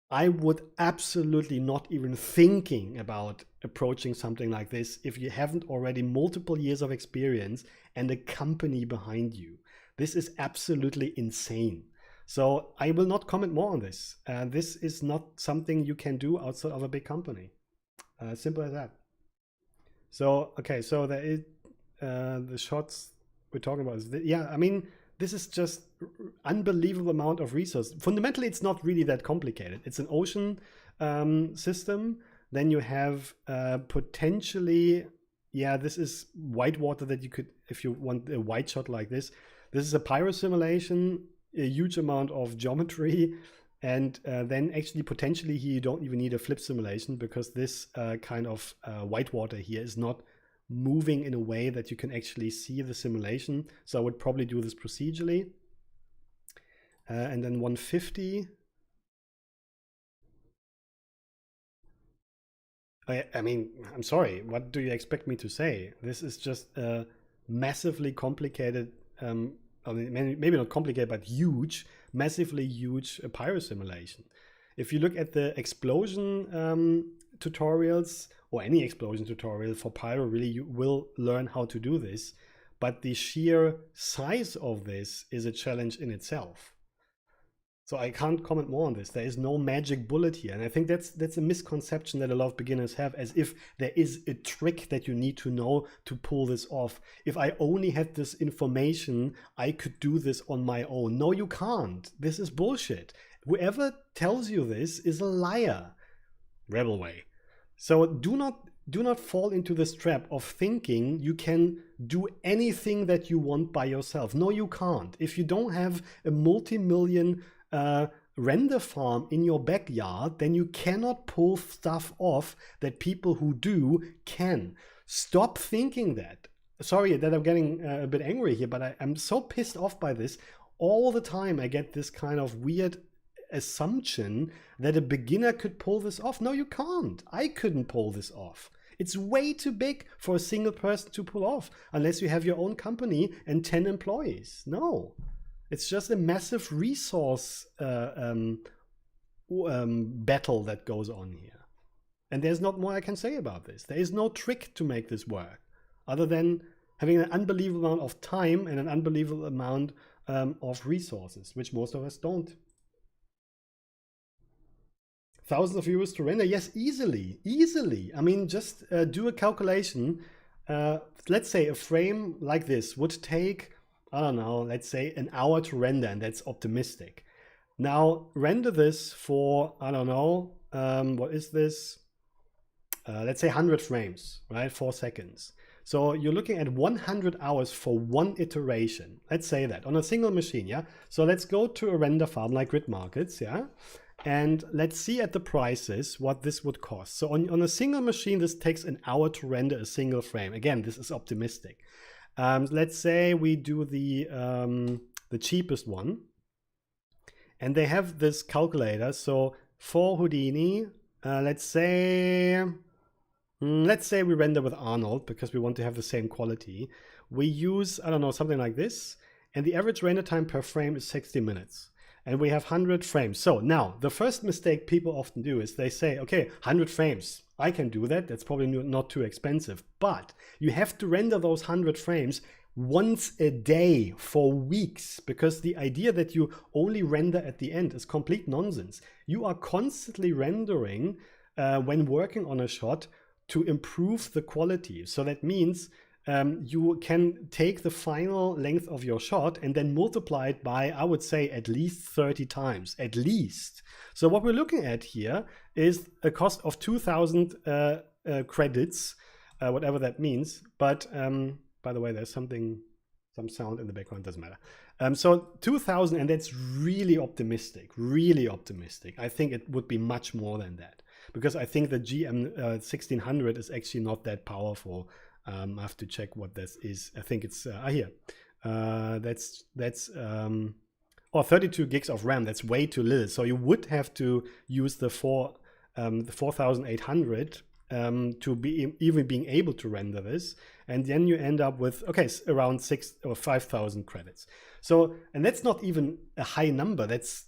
S1: I would absolutely not even thinking about approaching something like this if you haven't already multiple years of experience and a company behind you. This is absolutely insane. So I will not comment more on this. This is not something you can do outside of a big company. Simple as that. So, okay, so there is the shots we're talking about. I mean, this is just unbelievable amount of resources. Fundamentally, it's not really that complicated. It's an ocean system. Then you have potentially, this is white water that you could, if you want a white shot like this. This is a pyro simulation, a huge amount of geometry. And then actually potentially here you don't even need a flip simulation because this kind of whitewater here is not moving in a way that you can actually see the simulation. So I would probably do this procedurally. And then 150. I mean, I'm sorry, what do you expect me to say? This is just a massively complicated, I mean, maybe not complicated, but huge, massively huge pyro simulation. If you look at the explosion tutorials or any explosion tutorial for pyro, really you will learn how to do this. But the sheer size of this is a challenge in itself. So I can't comment more on this. There is no magic bullet here. And I think that's a misconception that a lot of beginners have, as if there is a trick that you need to know to pull this off. If I only had this information, I could do this on my own. No, you can't. This is bullshit. Whoever tells you this is a liar. Rebel way. So do not fall into this trap of thinking you can do anything that you want by yourself. No, you can't. If you don't have a multi-million render farm in your backyard, then you cannot pull stuff off that people who do can. Stop thinking that. sorry that I'm getting a bit angry here, but I'm so pissed off by this. All the time I get this kind of weird assumption that a beginner could pull this off. No, you can't. I couldn't pull this off. It's way too big for a single person to pull off unless you have your own company and 10 employees. No, it's just a massive resource battle that goes on here. And there's not more I can say about this. There is no trick to make this work other than having an unbelievable amount of time and an unbelievable amount of resources, which most of us don't. Thousands of euros to render? Yes, easily, easily. I mean, just do a calculation. Let's say a frame like this would take, I don't know, let's say an hour to render, and that's optimistic. Now render this for, I don't know, what is this? Let's say 100 frames, right? 4 seconds. So you're looking at 100 hours for one iteration. Let's say that on a single machine, yeah? So let's go to a render farm like Grid Markets, yeah? And let's see at the prices what this would cost. So on a single machine, this takes an hour to render a single frame. Again, this is optimistic. Let's say we do the cheapest one. And they have this calculator. So for Houdini, let's say we render with Arnold because we want to have the same quality. We use, I don't know, something like this. And the average render time per frame is 60 minutes. And we have 100 frames. So now the first mistake people often do is they say, okay, 100 frames, I can do that. That's probably not too expensive. But you have to render those 100 frames once a day for weeks, because the idea that you only render at the end is complete nonsense. You are constantly rendering when working on a shot to improve the quality. So that means you can take the final length of your shot and then multiply it by, I would say, at least 30 times, at least. So what we're looking at here is a cost of 2,000 credits, whatever that means. But by the way, there's some sound in the background, doesn't matter. So 2,000, and that's really optimistic, really optimistic. I think it would be much more than that, because I think the GM 1600 is actually not that powerful. I have to check what this is. I think it's here. That's 32 gigs of RAM. That's way too little. So you would have to use the 4800 to be even being able to render this, and then you end up with around 6 or 5,000 credits. So, and that's not even a high number. That's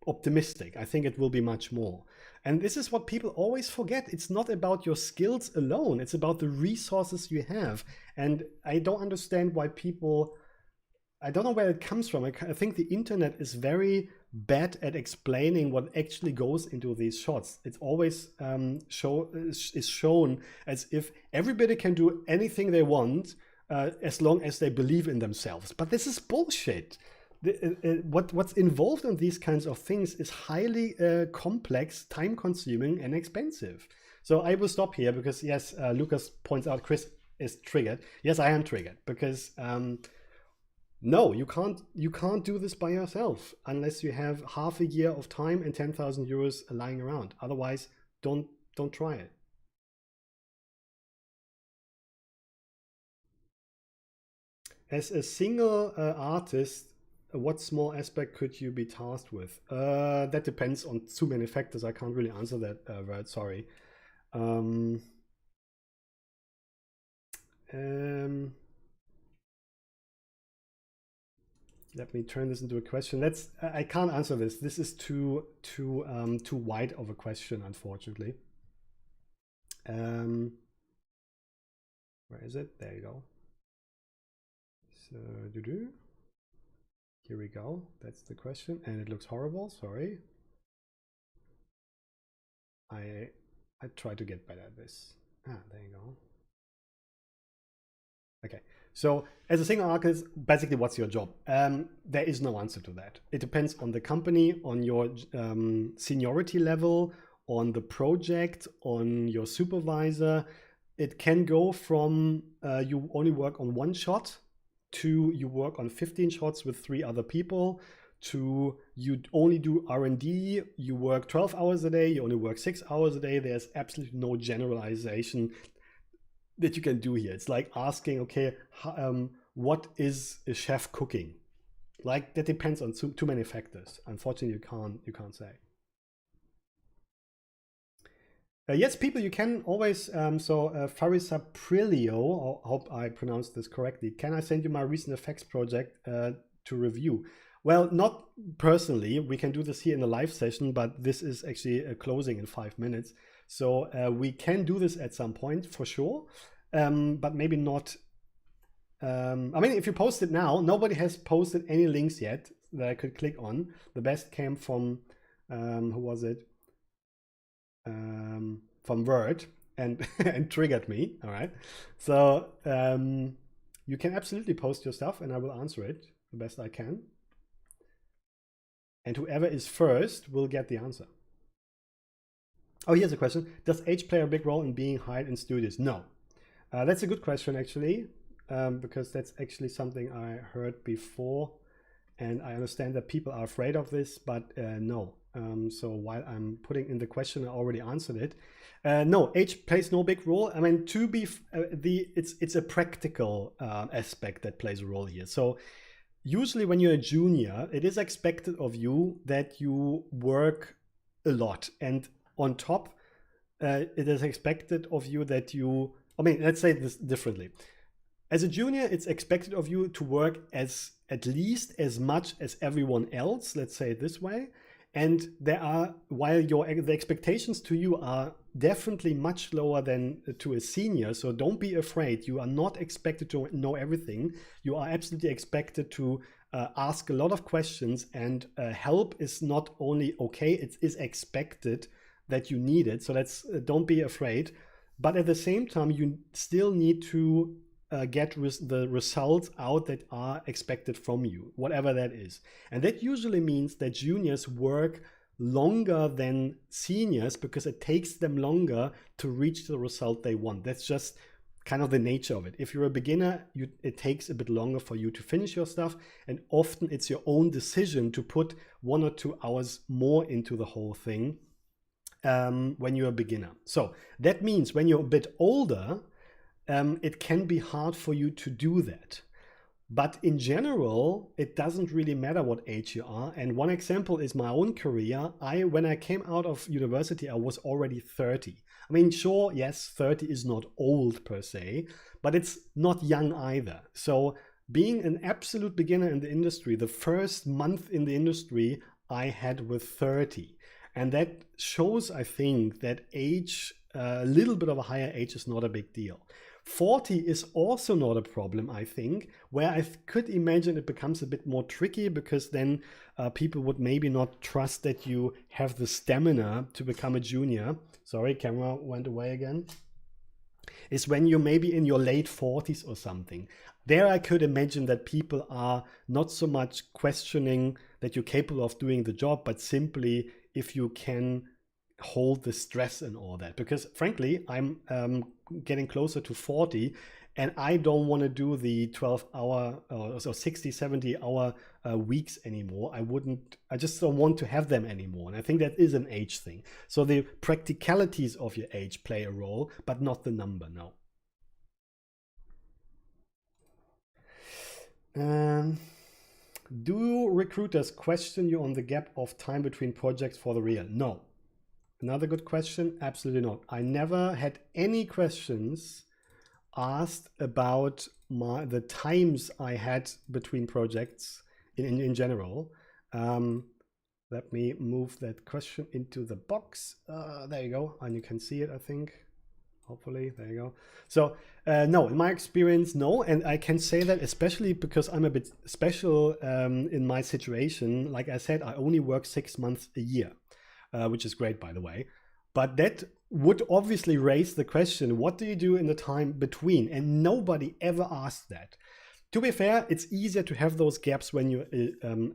S1: optimistic. I think it will be much more. And this is what people always forget. It's not about your skills alone. It's about the resources you have. And I don't understand why people, I don't know where it comes from. I think the internet is very bad at explaining what actually goes into these shots. It's always is shown as if everybody can do anything they want as long as they believe in themselves. But this is bullshit. What's involved in these kinds of things is highly complex, time-consuming, and expensive. So I will stop here because, yes, Lucas points out Chris is triggered. Yes, I am triggered because no, you can't do this by yourself unless you have half a year of time and 10,000 euros lying around. Otherwise, don't try it. As a single artist, what small aspect could you be tasked with? That depends on too many factors. I can't really answer that word, sorry. Let me turn this into a question. I can't answer this. This is too wide of a question, unfortunately. Where is it? There you go. So here we go. That's the question, and it looks horrible. Sorry. I try to get better at this. There you go. Okay. So as a single artist, basically, what's your job? There is no answer to that. It depends on the company, on your seniority level, on the project, on your supervisor. It can go from you only work on one shot to you work on 15 shots with 3 other people, to you only do R&D, you work 12 hours a day, you only work 6 hours a day. There's absolutely no generalization. that you can do here. It's like asking, okay, what is a chef cooking? Like that depends on too many factors. Unfortunately, you can't say. Yes, people, you can always, Farisa Prilio, I hope I pronounced this correctly. Can I send you my recent effects project to review? Well, not personally. We can do this here in the live session, but this is actually closing in 5 minutes. So we can do this at some point for sure, but maybe not. I mean, if you post it now, nobody has posted any links yet that I could click on. The best came from, who was it? From Word and and triggered me. All right, so you can absolutely post your stuff and I will answer it the best I can, and whoever is first will get the answer. Oh, here's a question: does age play a big role in being hired in studios? No. That's a good question actually, because that's actually something I heard before, and I understand that people are afraid of this, but no. So while I'm putting in the question, I already answered it. No, age plays no big role. I mean, to be it's a practical aspect that plays a role here. So usually when you're a junior, it is expected of you that you work a lot, and on top, it is expected of you that you. I mean, let's say this differently. As a junior, it's expected of you to work at least as much as everyone else. Let's say it this way. And there are, while the expectations to you are definitely much lower than to a senior, so don't be afraid. You are not expected to know everything. You are absolutely expected to ask a lot of questions, and help is not only okay, it is expected that you need it. So don't be afraid. But at the same time, you still need to get the results out that are expected from you, whatever that is. And that usually means that juniors work longer than seniors because it takes them longer to reach the result they want. That's just kind of the nature of it. If you're a beginner, it takes a bit longer for you to finish your stuff, and often it's your own decision to put 1 or 2 hours more into the whole thing when you're a beginner. So that means when you're a bit older, it can be hard for you to do that. But in general, it doesn't really matter what age you are. And one example is my own career. When I came out of university, I was already 30. I mean, sure, yes, 30 is not old per se, but it's not young either. So being an absolute beginner in the industry, the first month in the industry I had with 30. And that shows, I think, that age, a little bit of a higher age is not a big deal. 40 is also not a problem, I think, where I could imagine it becomes a bit more tricky, because then people would maybe not trust that you have the stamina to become a junior. Sorry, camera went away again. Is when you're maybe in your late 40s or something. There I could imagine that people are not so much questioning that you're capable of doing the job, but simply if you can hold the stress and all that. Because frankly, I'm getting closer to 40, and I don't want to do the 12-hour or 60, 70-hour weeks anymore. I just don't want to have them anymore. And I think that is an age thing. So the practicalities of your age play a role, but not the number, no. Do recruiters question you on the gap of time between projects for the real? No. Another good question, absolutely not. I never had any questions asked about the times I had between projects in general. Let me move that question into the box. There you go, and you can see it, I think. Hopefully, there you go. So no, in my experience, no. And I can say that especially because I'm a bit special in my situation. Like I said, I only work 6 months a year. Which is great, by the way. But that would obviously raise the question, what do you do in the time between? And nobody ever asked that. To be fair, it's easier to have those gaps when you're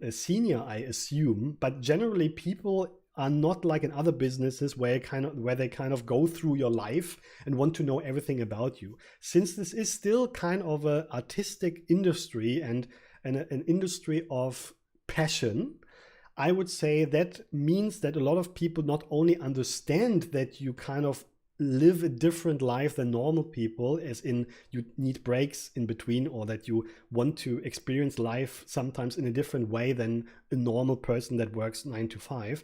S1: a senior, I assume. But generally, people are not like in other businesses where they kind of go through your life and want to know everything about you. Since this is still kind of an artistic industry and an industry of passion, I would say that means that a lot of people not only understand that you kind of live a different life than normal people, as in you need breaks in between, or that you want to experience life sometimes in a different way than a normal person that works 9 to 5.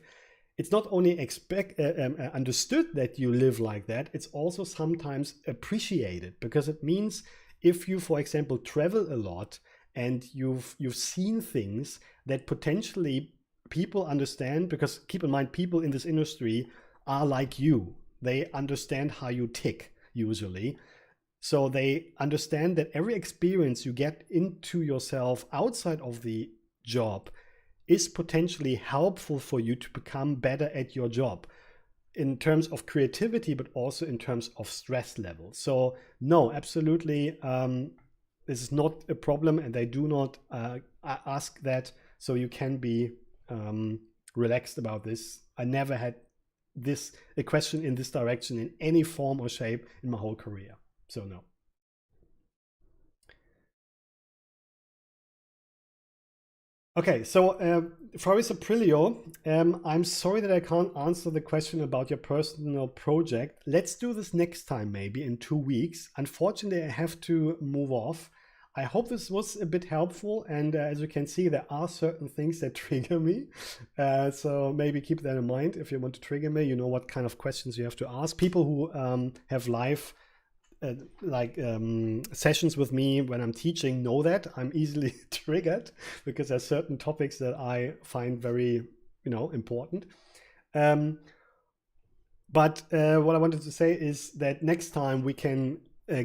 S1: It's not only understood that you live like that, it's also sometimes appreciated, because it means if you, for example, travel a lot and you've seen things that potentially people understand, because keep in mind, people in this industry are like you. They understand how you tick usually. So they understand that every experience you get into yourself outside of the job is potentially helpful for you to become better at your job in terms of creativity, but also in terms of stress level. So no, absolutely, this is not a problem, and they do not ask that, so you can be relaxed about this. I never had a question in this direction in any form or shape in my whole career. So no. Okay, so Faris Aprilio, I'm sorry that I can't answer the question about your personal project. Let's do this next time, maybe in 2 weeks. Unfortunately, I have to move off. I hope this was a bit helpful, and as you can see, there are certain things that trigger me. So maybe keep that in mind. If you want to trigger me, you know what kind of questions you have to ask. People who have live sessions with me when I'm teaching know that I'm easily triggered, because there's certain topics that I find very, important. But what I wanted to say is that next time we can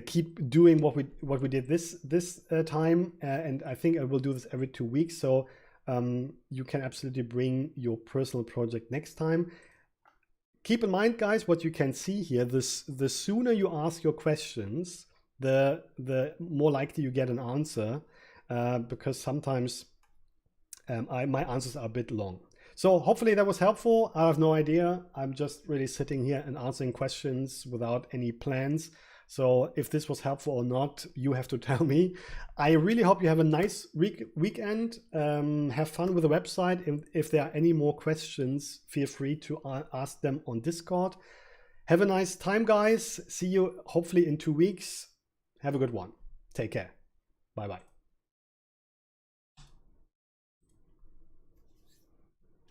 S1: keep doing what we did this time, and I think I will do this every 2 weeks. So you can absolutely bring your personal project next time. Keep in mind, guys, what you can see here, the sooner you ask your questions, the more likely you get an answer, because sometimes my answers are a bit long. So hopefully that was helpful. I have no idea. I'm just really sitting here and answering questions without any plans. So if this was helpful or not, you have to tell me. I really hope you have a nice weekend. Have fun with the website. If there are any more questions, feel free to ask them on Discord. Have a nice time, guys. See you hopefully in 2 weeks. Have a good one. Take care. Bye-bye.